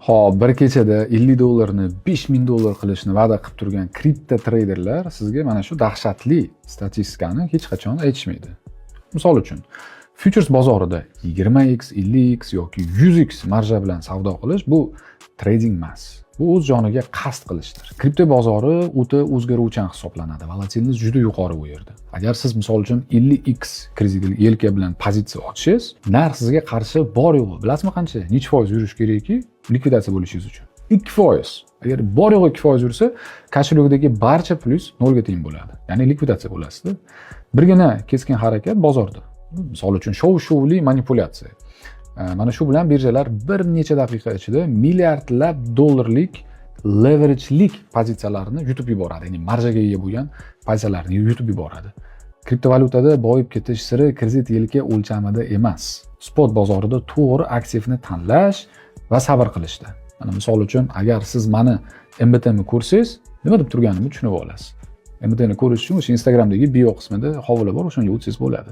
Xo'p, bir kechada $50 ni $5000 qilishni va'da qilib turgan kripto treyderlar sizga mana shu dahshatli statistikani hech qachon aytishmaydi. Misol uchun, futures bozorida 20x, 50x yoki 100x marja bilan savdo qilish bu trading emas. Bu o'z joniga qasd qilishdir. Kripto bozori o'ta o'zgaruvchan hisoblanadi. Volatillik juda yuqori bu yerda. Agar siz misol uchun 50x kredit yelka bilan pozitsiya ochsangiz, narx sizga qarshi bor yo'q. Bilasizmi qancha? Necha foiz yurish kerakki, likvidatsiya bo'lishingiz uchun? 2%. Agar bor yo'q 2% yursa, kashligidagi barcha plyus nolga teng bo'ladi. Ya'ni likvidatsiya bo'lasizda. Birgina keskin harakat bozorda. Misol uchun shov-shuvli manipulyatsiya. Mana shu bilan birjalar bir necha daqiqa ichida milliardlab dollarlik leverage'lik pozitsiyalarni yutib yuboradi. Ya'ni marjaga ega bo'lgan pozitsiyalarni yutib yuboradi. Kriptovalyutada boyib ketish siri kredit yelka o'lchamida emas. Spot bozorida to'g'ri aktivni tanlash va sabr qilishda. Mana misol uchun, agar siz mani MBT'ni ko'rsangiz, nima deb turganimni tushunib olasiz. MBT'ni ko'rish uchun o'sha Instagramdagi bio qismida hovli bor, o'shanga o'tsangiz bo'ladi.